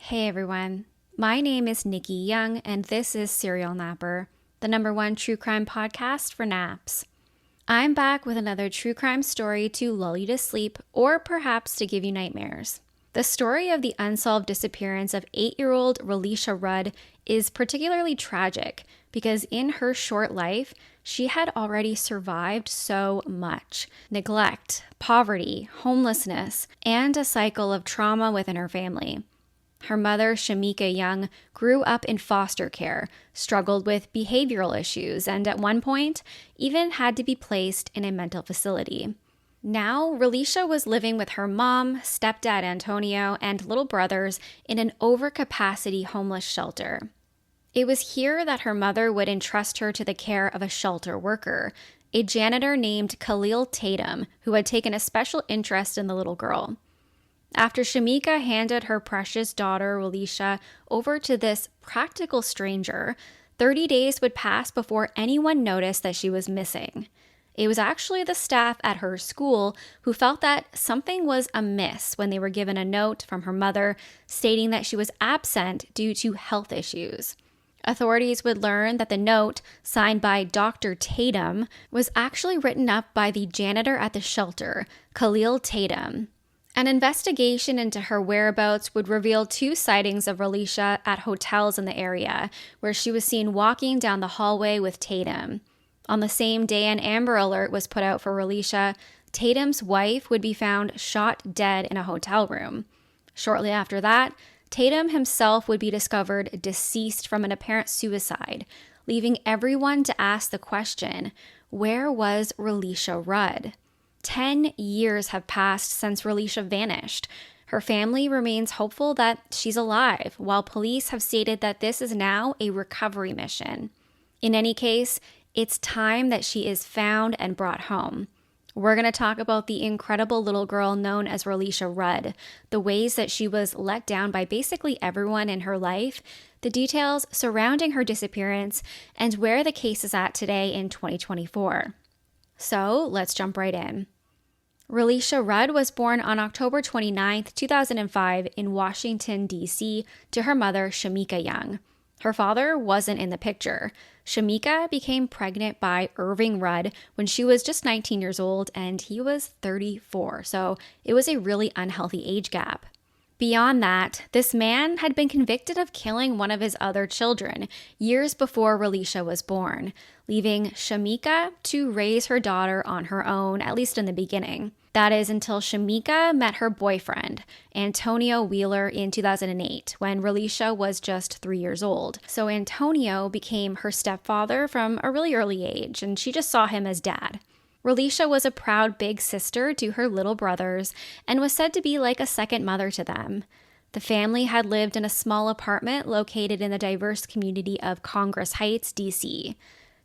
Hey everyone, my name is Nikki Young and this is Serial Napper, the #1 true crime podcast for naps. I'm back with another true crime story to lull you to sleep or perhaps to give you nightmares. The story of the unsolved disappearance of 8-year-old Relisha Rudd is particularly tragic because in her short life, she had already survived so much: neglect, poverty, homelessness, and a cycle of trauma within her family. Her mother, Shamika Young, grew up in foster care, struggled with behavioural issues, and at one point even had to be placed in a mental facility. Now, Relisha was living with her mom, stepdad Antonio, and little brothers in an overcapacity homeless shelter. It was here that her mother would entrust her to the care of a shelter worker, a janitor named Kahlil Tatum, who had taken a special interest in the little girl. After Shamika handed her precious daughter, Relisha, over to this practical stranger, 30 days would pass before anyone noticed that she was missing. It was actually the staff at her school who felt that something was amiss when they were given a note from her mother stating that she was absent due to health issues. Authorities would learn that the note, signed by Dr. Tatum, was actually written up by the janitor at the shelter, Kahlil Tatum. An investigation into her whereabouts would reveal 2 sightings of Relisha at hotels in the area, where she was seen walking down the hallway with Tatum. On the same day an Amber Alert was put out for Relisha, Tatum's wife would be found shot dead in a hotel room. Shortly after that, Tatum himself would be discovered deceased from an apparent suicide, leaving everyone to ask the question, where was Relisha Rudd? 10 years have passed since Relisha vanished. Her family remains hopeful that she's alive, while police have stated that this is now a recovery mission. In any case, it's time that she is found and brought home. We're going to talk about the incredible little girl known as Relisha Rudd, the ways that she was let down by basically everyone in her life, the details surrounding her disappearance, and where the case is at today in 2024. So let's jump right in. Relisha Rudd was born on October 29, 2005 in Washington, D.C. to her mother, Shamika Young. Her father wasn't in the picture. Shamika became pregnant by Irving Rudd when she was just 19 years old and he was 34, so it was a really unhealthy age gap. Beyond that, this man had been convicted of killing one of his other children years before Relisha was born, leaving Shamika to raise her daughter on her own, at least in the beginning. That is until Shamika met her boyfriend, Antonio Wheeler, in 2008, when Relisha was just 3 years old. So Antonio became her stepfather from a really early age, and she just saw him as dad. Relisha was a proud big sister to her little brothers and was said to be like a second mother to them. The family had lived in a small apartment located in the diverse community of Congress Heights, D.C.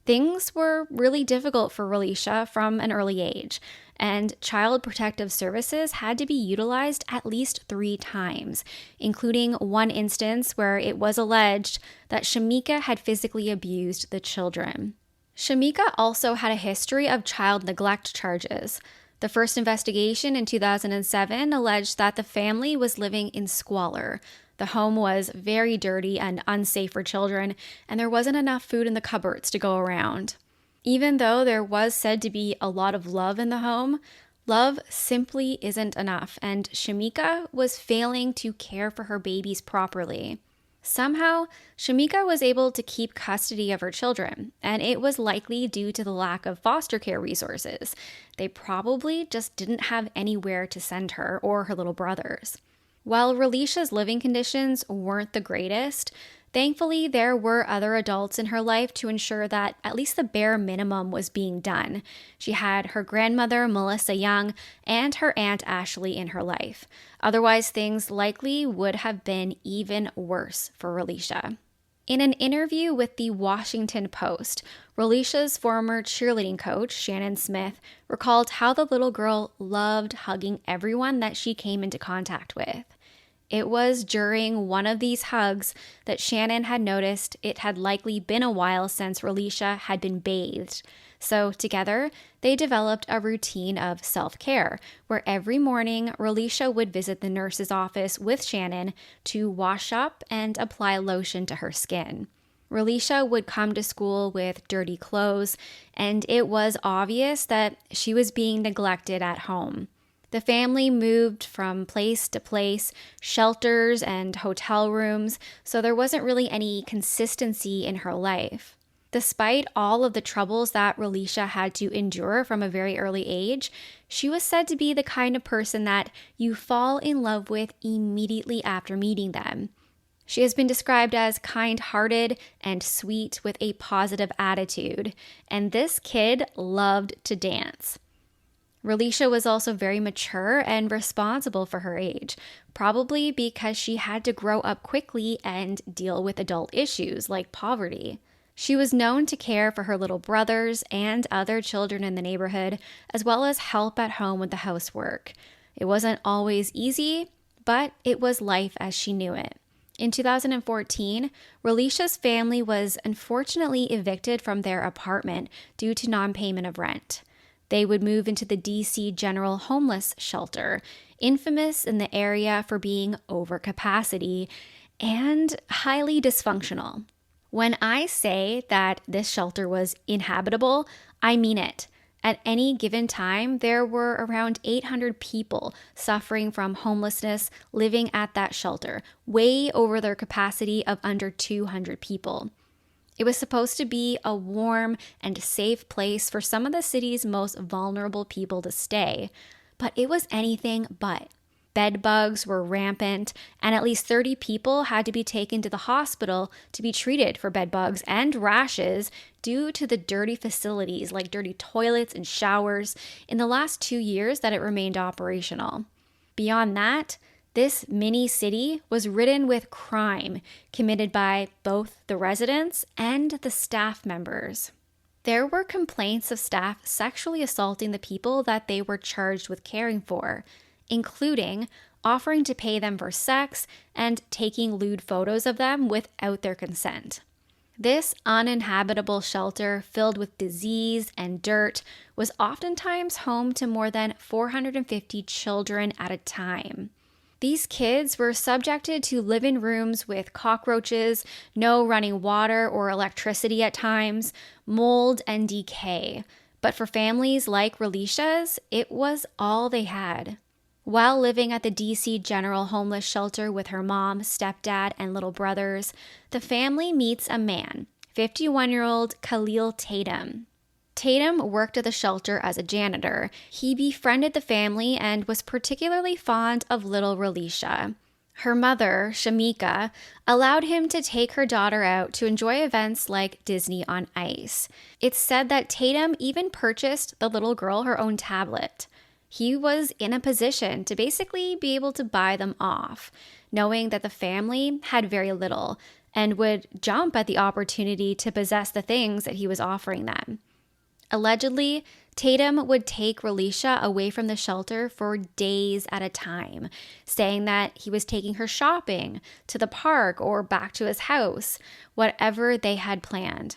Things were really difficult for Relisha from an early age, and Child Protective Services had to be utilized at least 3 times, including one instance where it was alleged that Shamika had physically abused the children. Shamika also had a history of child neglect charges. The first investigation in 2007 alleged that the family was living in squalor. The home was very dirty and unsafe for children, and there wasn't enough food in the cupboards to go around. Even though there was said to be a lot of love in the home, love simply isn't enough, and Shamika was failing to care for her babies properly. Somehow, Shamika was able to keep custody of her children, and it was likely due to the lack of foster care resources. They probably just didn't have anywhere to send her or her little brothers. While Relisha's living conditions weren't the greatest, thankfully there were other adults in her life to ensure that at least the bare minimum was being done. She had her grandmother, Relisha Young, and her aunt Ashley in her life. Otherwise, things likely would have been even worse for Relisha. In an interview with the Washington Post, Relisha's former cheerleading coach, Shannon Smith, recalled how the little girl loved hugging everyone that she came into contact with. It was during one of these hugs that Shannon had noticed it had likely been a while since Relisha had been bathed. So together, they developed a routine of self-care, where every morning Relisha would visit the nurse's office with Shannon to wash up and apply lotion to her skin. Relisha would come to school with dirty clothes, and it was obvious that she was being neglected at home. The family moved from place to place, shelters and hotel rooms, so there wasn't really any consistency in her life. Despite all of the troubles that Relisha had to endure from a very early age, she was said to be the kind of person that you fall in love with immediately after meeting them. She has been described as kind-hearted and sweet with a positive attitude, and this kid loved to dance. Relisha was also very mature and responsible for her age, probably because she had to grow up quickly and deal with adult issues like poverty. She was known to care for her little brothers and other children in the neighborhood, as well as help at home with the housework. It wasn't always easy, but it was life as she knew it. In 2014, Relisha's family was unfortunately evicted from their apartment due to non-payment of rent. They would move into the DC General Homeless Shelter, infamous in the area for being overcapacity and highly dysfunctional. When I say that this shelter was inhabitable, I mean it. At any given time, there were around 800 people suffering from homelessness living at that shelter, way over their capacity of under 200 people. It was supposed to be a warm and safe place for some of the city's most vulnerable people to stay, but it was anything but. Bed bugs were rampant, and at least 30 people had to be taken to the hospital to be treated for bed bugs and rashes due to the dirty facilities like dirty toilets and showers in the last 2 years that it remained operational. Beyond that, this mini city was ridden with crime committed by both the residents and the staff members. There were complaints of staff sexually assaulting the people that they were charged with caring for, including offering to pay them for sex and taking lewd photos of them without their consent. This uninhabitable shelter filled with disease and dirt was oftentimes home to more than 450 children at a time. These kids were subjected to live in rooms with cockroaches, no running water or electricity at times, mold and decay. But for families like Relisha's, it was all they had. While living at the DC General Homeless Shelter with her mom, stepdad, and little brothers, the family meets a man, 51-year-old Kahlil Tatum. Tatum worked at the shelter as a janitor. He befriended the family and was particularly fond of little Relisha. Her mother, Shamika, allowed him to take her daughter out to enjoy events like Disney on Ice. It's said that Tatum even purchased the little girl her own tablet. He was in a position to basically be able to buy them off, knowing that the family had very little and would jump at the opportunity to possess the things that he was offering them. Allegedly, Tatum would take Relisha away from the shelter for days at a time, saying that he was taking her shopping, to the park, or back to his house, whatever they had planned.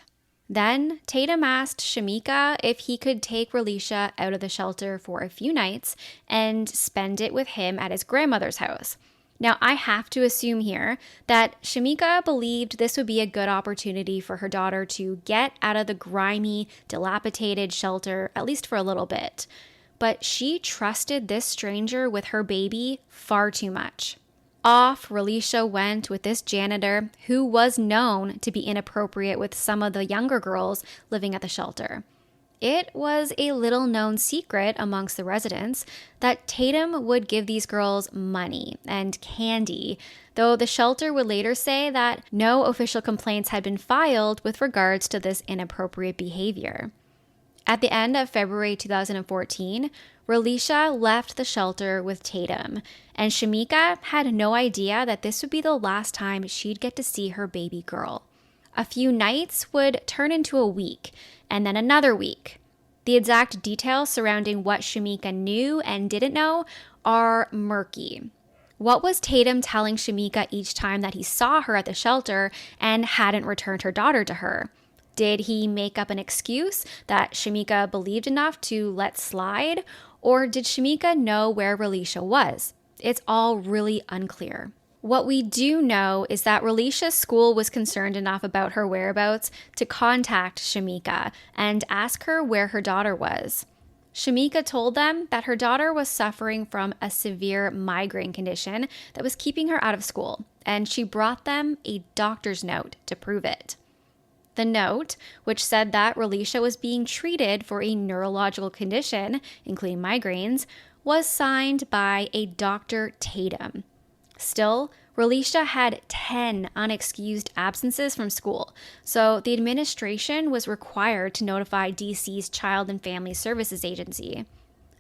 Then Tatum asked Shamika if he could take Relisha out of the shelter for a few nights and spend it with him at his grandmother's house. Now, I have to assume here that Shamika believed this would be a good opportunity for her daughter to get out of the grimy, dilapidated shelter, at least for a little bit. But she trusted this stranger with her baby far too much. Off Relisha went with this janitor who was known to be inappropriate with some of the younger girls living at the shelter. It was a little-known secret amongst the residents that Tatum would give these girls money and candy, though the shelter would later say that no official complaints had been filed with regards to this inappropriate behavior. At the end of February 2014, Relisha left the shelter with Tatum, and Shamika had no idea that this would be the last time she'd get to see her baby girl. A few nights would turn into a week, and then another week. The exact details surrounding what Shamika knew and didn't know are murky. What was Tatum telling Shamika each time that he saw her at the shelter and hadn't returned her daughter to her? Did he make up an excuse that Shamika believed enough to let slide? Or did Shamika know where Relisha was? It's all really unclear. What we do know is that Relisha's school was concerned enough about her whereabouts to contact Shamika and ask her where her daughter was. Shamika told them that her daughter was suffering from a severe migraine condition that was keeping her out of school, and she brought them a doctor's note to prove it. The note, which said that Relisha was being treated for a neurological condition, including migraines, was signed by a Dr. Tatum. Still, Relisha had 10 unexcused absences from school, so the administration was required to notify DC's Child and Family Services Agency.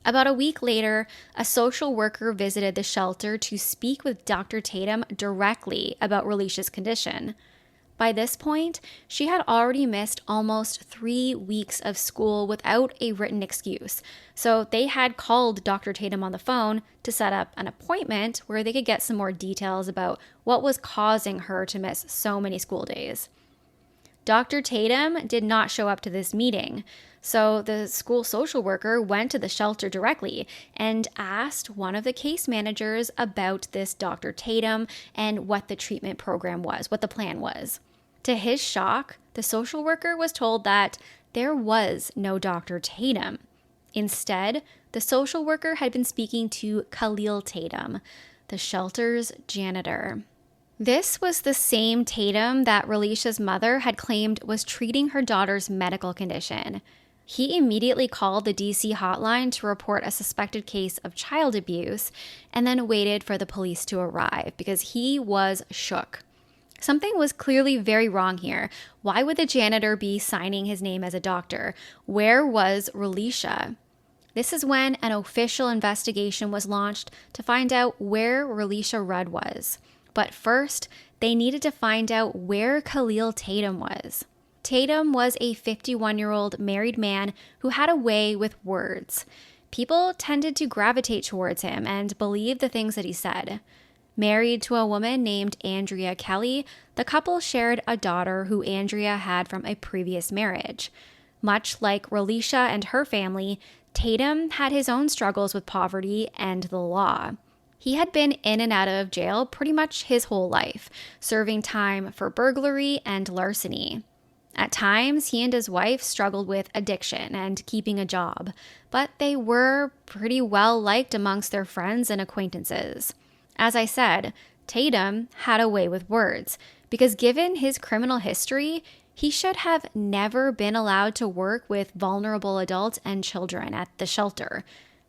About a week later, a social worker visited the shelter to speak with Dr. Tatum directly about Relisha's condition. By this point, she had already missed almost 3 weeks of school without a written excuse, so they had called Dr. Tatum on the phone to set up an appointment where they could get some more details about what was causing her to miss so many school days. Dr. Tatum did not show up to this meeting, so the school social worker went to the shelter directly and asked one of the case managers about this Dr. Tatum and what the treatment program was, what the plan was. To his shock, the social worker was told that there was no Dr. Tatum. Instead, the social worker had been speaking to Kahlil Tatum, the shelter's janitor. This was the same Tatum that Relisha's mother had claimed was treating her daughter's medical condition. He immediately called the DC hotline to report a suspected case of child abuse and then waited for the police to arrive because he was shook. Something was clearly very wrong here. Why would the janitor be signing his name as a doctor? Where was Relisha? This is when an official investigation was launched to find out where Relisha Rudd was. But first, they needed to find out where Kahlil Tatum was. Tatum was a 51-year-old married man who had a way with words. People tended to gravitate towards him and believe the things that he said. Married to a woman named Andrea Kelly, the couple shared a daughter who Andrea had from a previous marriage. Much like Relisha and her family, Tatum had his own struggles with poverty and the law. He had been in and out of jail pretty much his whole life, serving time for burglary and larceny. At times, he and his wife struggled with addiction and keeping a job, but they were pretty well liked amongst their friends and acquaintances. As I said, Tatum had a way with words, because given his criminal history, he should have never been allowed to work with vulnerable adults and children at the shelter.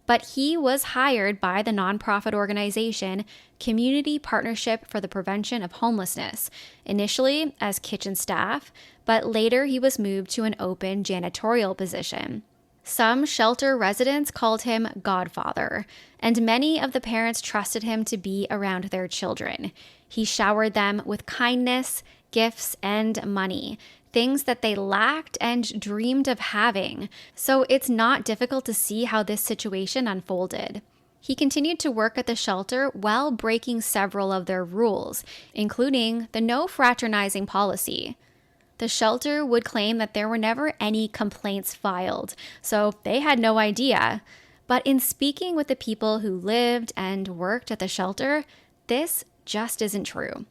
But he was hired by the nonprofit organization Community Partnership for the Prevention of Homelessness, initially as kitchen staff, but later he was moved to an open janitorial position. Some shelter residents called him Godfather, and many of the parents trusted him to be around their children. He showered them with kindness, gifts, and money, things that they lacked and dreamed of having. So it's not difficult to see how this situation unfolded. He continued to work at the shelter while breaking several of their rules, including the no fraternizing policy. The shelter would claim that there were never any complaints filed, so they had no idea. But in speaking with the people who lived and worked at the shelter, this just isn't true.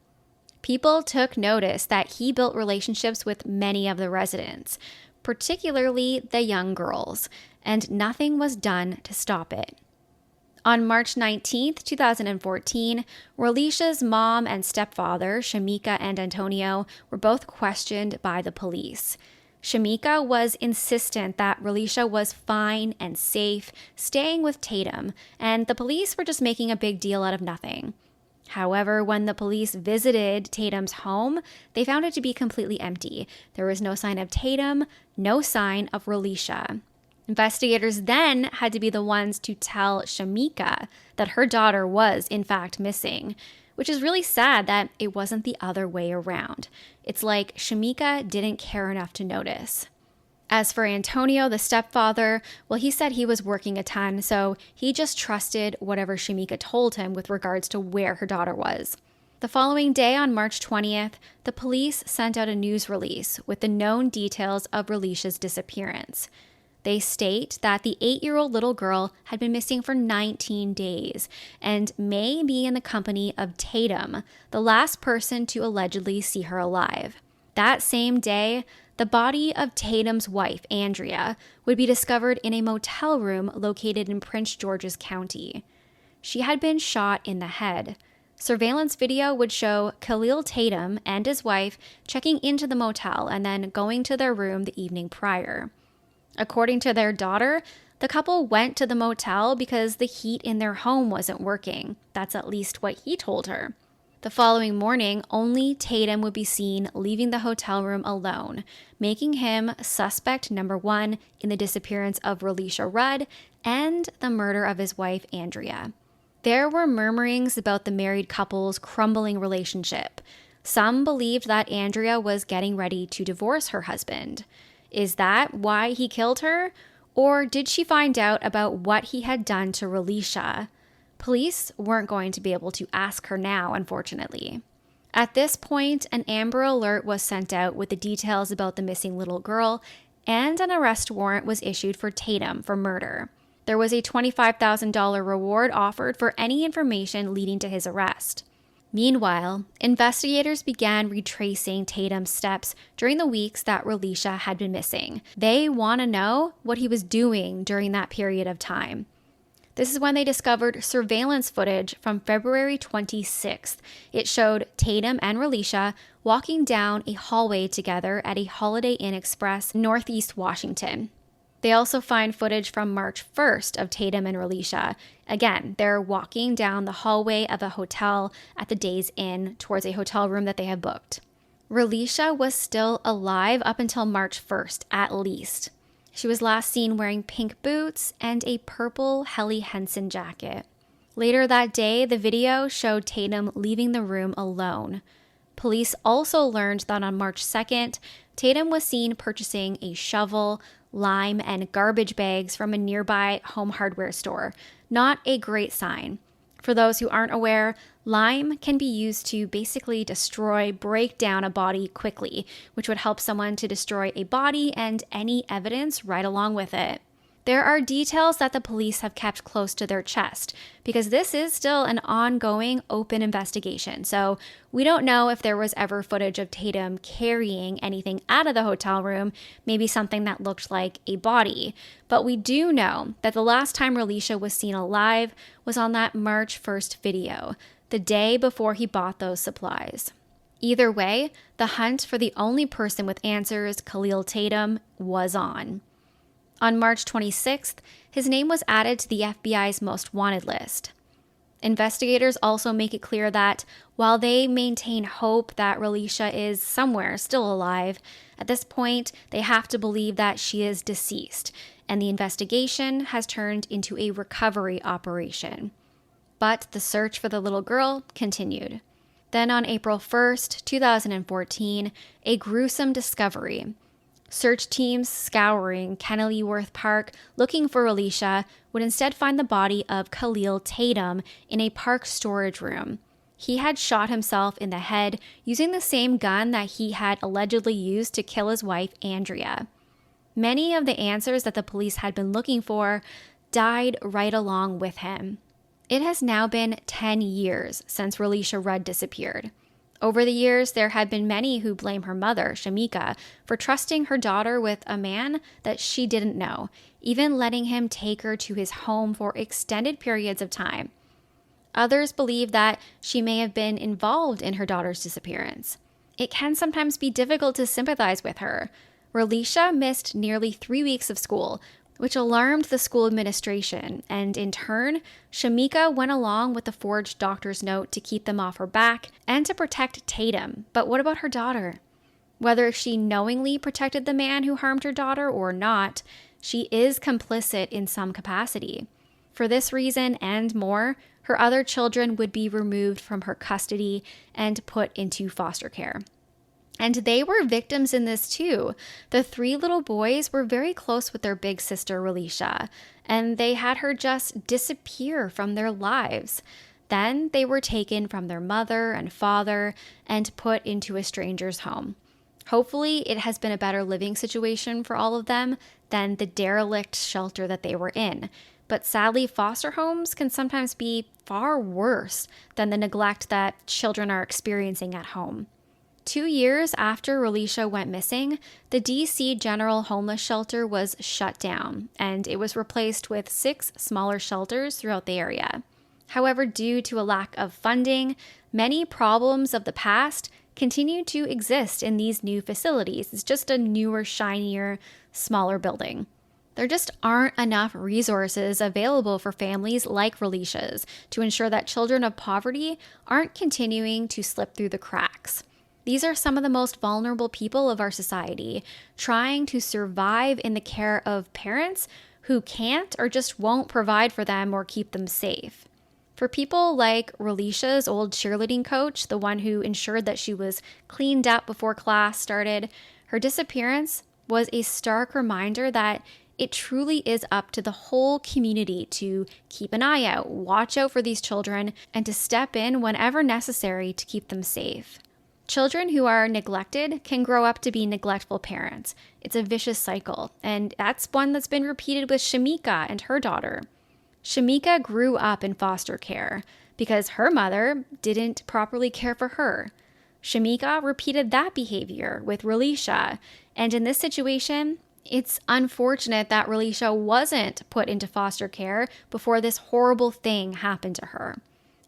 People took notice that he built relationships with many of the residents, particularly the young girls, and nothing was done to stop it. On March 19, 2014, Relisha's mom and stepfather, Shamika and Antonio, were both questioned by the police. Shamika was insistent that Relisha was fine and safe, staying with Tatum, and the police were just making a big deal out of nothing. However, when the police visited Tatum's home, they found it to be completely empty. There was no sign of Tatum, no sign of Relisha. Investigators then had to be the ones to tell Shamika that her daughter was, in fact, missing, which is really sad that it wasn't the other way around. It's like Shamika didn't care enough to notice. As for Antonio, the stepfather, well, he said he was working a ton, so he just trusted whatever Shamika told him with regards to where her daughter was. The following day, on March 20th, the police sent out a news release with the known details of Relisha's disappearance. They state that the 8-year-old little girl had been missing for 19 days and may be in the company of Tatum, the last person to allegedly see her alive. That same day, the body of Tatum's wife, Andrea, would be discovered in a motel room located in Prince George's County. She had been shot in the head. Surveillance video would show Kahlil Tatum and his wife checking into the motel and then going to their room the evening prior. According to their daughter, the couple went to the motel because the heat in their home wasn't working. That's at least what he told her. The following morning, only Tatum would be seen leaving the hotel room alone, making him suspect number 1 in the disappearance of Relisha Rudd and the murder of his wife, Andrea. There were murmurings about the married couple's crumbling relationship. Some believed that Andrea was getting ready to divorce her husband. Is that why he killed her? Or did she find out about what he had done to Relisha? Police weren't going to be able to ask her now, unfortunately. At this point, an Amber Alert was sent out with the details about the missing little girl, and an arrest warrant was issued for Tatum for murder. There was a $25,000 reward offered for any information leading to his arrest. Meanwhile, investigators began retracing Tatum's steps during the weeks that Relisha had been missing. They want to know what he was doing during that period of time. This is when they discovered surveillance footage from February 26th. It showed Tatum and Relisha walking down a hallway together at a Holiday Inn Express, Northeast Washington. They also find footage from March 1st of Tatum and Relisha. Again, they're walking down the hallway of a hotel at the Days Inn towards a hotel room that they have booked. Relisha was still alive up until March 1st, at least. She was last seen wearing pink boots and a purple Helly Hansen jacket. Later that day, the video showed Tatum leaving the room alone. Police also learned that on March 2nd, Tatum was seen purchasing a shovel, lime, and garbage bags from a nearby home hardware store. Not a great sign. For those who aren't aware, lime can be used to basically break down a body quickly, which would help someone to destroy a body and any evidence right along with it. There are details that the police have kept close to their chest because this is still an ongoing open investigation. So we don't know if there was ever footage of Tatum carrying anything out of the hotel room, maybe something that looked like a body. But we do know that the last time Relisha was seen alive was on that March 1st video, the day before he bought those supplies. Either way, the hunt for the only person with answers, Kahlil Tatum, was on. On March 26th, his name was added to the FBI's most wanted list. Investigators also make it clear that while they maintain hope that Relisha is somewhere still alive, at this point they have to believe that she is deceased, and the investigation has turned into a recovery operation. But the search for the little girl continued. Then on April 1st, 2014, a gruesome discovery. Search teams scouring Kenilworth Park looking for Relisha would instead find the body of Kahlil Tatum in a park storage room. He had shot himself in the head using the same gun that he had allegedly used to kill his wife, Andrea. Many of the answers that the police had been looking for died right along with him. It has now been 10 years since Relisha Rudd disappeared. Over the years, there have been many who blame her mother, Shamika, for trusting her daughter with a man that she didn't know, even letting him take her to his home for extended periods of time. Others believe that she may have been involved in her daughter's disappearance. It can sometimes be difficult to sympathize with her. Relisha missed nearly 3 weeks of school, which alarmed the school administration, and in turn, Shamika went along with the forged doctor's note to keep them off her back and to protect Tatum. But what about her daughter? Whether she knowingly protected the man who harmed her daughter or not, she is complicit in some capacity. For this reason and more, her other children would be removed from her custody and put into foster care. And they were victims in this too. The three little boys were very close with their big sister, Relisha, and they had her just disappear from their lives. Then they were taken from their mother and father and put into a stranger's home. Hopefully, it has been a better living situation for all of them than the derelict shelter that they were in. But sadly, foster homes can sometimes be far worse than the neglect that children are experiencing at home. 2 years after Relisha went missing, the DC General Homeless Shelter was shut down, and it was replaced with 6 smaller shelters throughout the area. However, due to a lack of funding, many problems of the past continue to exist in these new facilities. It's just a newer, shinier, smaller building. There just aren't enough resources available for families like Relisha's to ensure that children of poverty aren't continuing to slip through the cracks. These are some of the most vulnerable people of our society, trying to survive in the care of parents who can't or just won't provide for them or keep them safe. For people like Relisha's old cheerleading coach, the one who ensured that she was cleaned up before class started, her disappearance was a stark reminder that it truly is up to the whole community to keep an eye out, watch out for these children, and to step in whenever necessary to keep them safe. Children who are neglected can grow up to be neglectful parents. It's a vicious cycle, and that's one that's been repeated with Shamika and her daughter. Shamika grew up in foster care because her mother didn't properly care for her. Shamika repeated that behavior with Relisha, and in this situation, it's unfortunate that Relisha wasn't put into foster care before this horrible thing happened to her.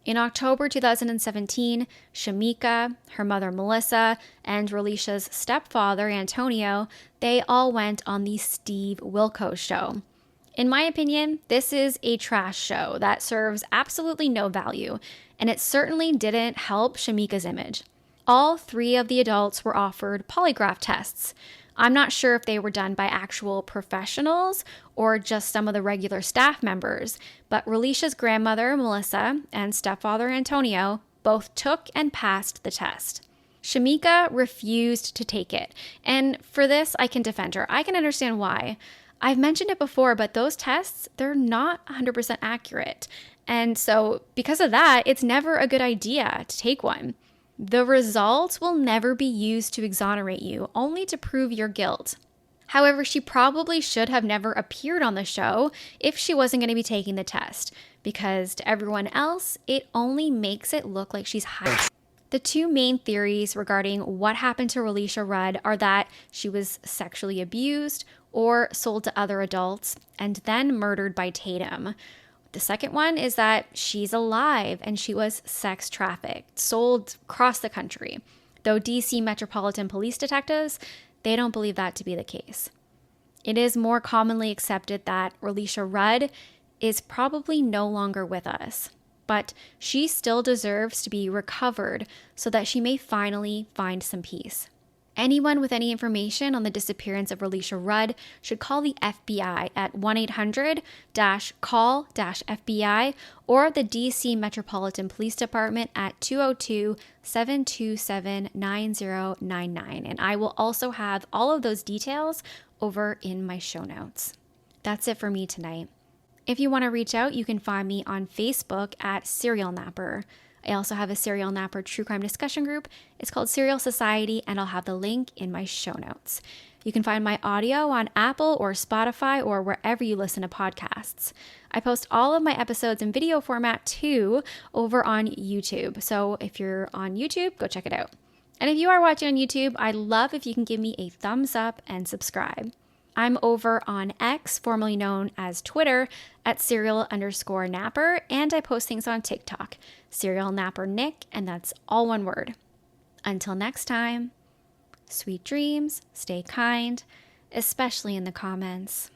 In October 2017, Shamika, her mother Melissa, and Relisha's stepfather Antonio, they all went on the Steve Wilkos show. In my opinion, this is a trash show that serves absolutely no value, and it certainly didn't help Shamika's image. All 3 of the adults were offered polygraph tests. I'm not sure if they were done by actual professionals or just some of the regular staff members, but Relisha's grandmother, Melissa, and stepfather, Antonio, both took and passed the test. Shamika refused to take it, and for this, I can defend her. I can understand why. I've mentioned it before, but those tests, they're not 100% accurate. And so because of that, it's never a good idea to take one. The results will never be used to exonerate you, only to prove your guilt. However, she probably should have never appeared on the show if she wasn't going to be taking the test, because to everyone else, it only makes it look like she's hiding. The 2 main theories regarding what happened to Relisha Rudd are that she was sexually abused or sold to other adults and then murdered by Tatum. The second one is that she's alive and she was sex trafficked, sold across the country. Though DC Metropolitan Police detectives, they don't believe that to be the case. It is more commonly accepted that Relisha Rudd is probably no longer with us, but she still deserves to be recovered so that she may finally find some peace. Anyone with any information on the disappearance of Relisha Rudd should call the FBI at 1-800-CALL-FBI or the DC Metropolitan Police Department at 202-727-9099. And I will also have all of those details over in my show notes. That's it for me tonight. If you want to reach out, you can find me on Facebook at Serial Napper. I also have a Serial Napper true crime discussion group. It's called Serial Society, and I'll have the link in my show notes. You can find my audio on Apple or Spotify or wherever you listen to podcasts. I post all of my episodes in video format too over on YouTube. So if you're on YouTube, go check it out. And if you are watching on YouTube, I'd love if you can give me a thumbs up and subscribe. I'm over on X, formerly known as Twitter, at serial_napper, and I post things on TikTok, Serial Napper Nick, and that's all one word. Until next time, sweet dreams, stay kind, especially in the comments.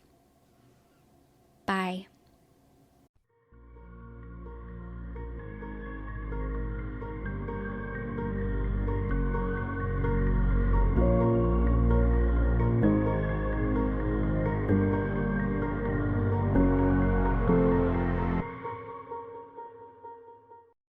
Bye.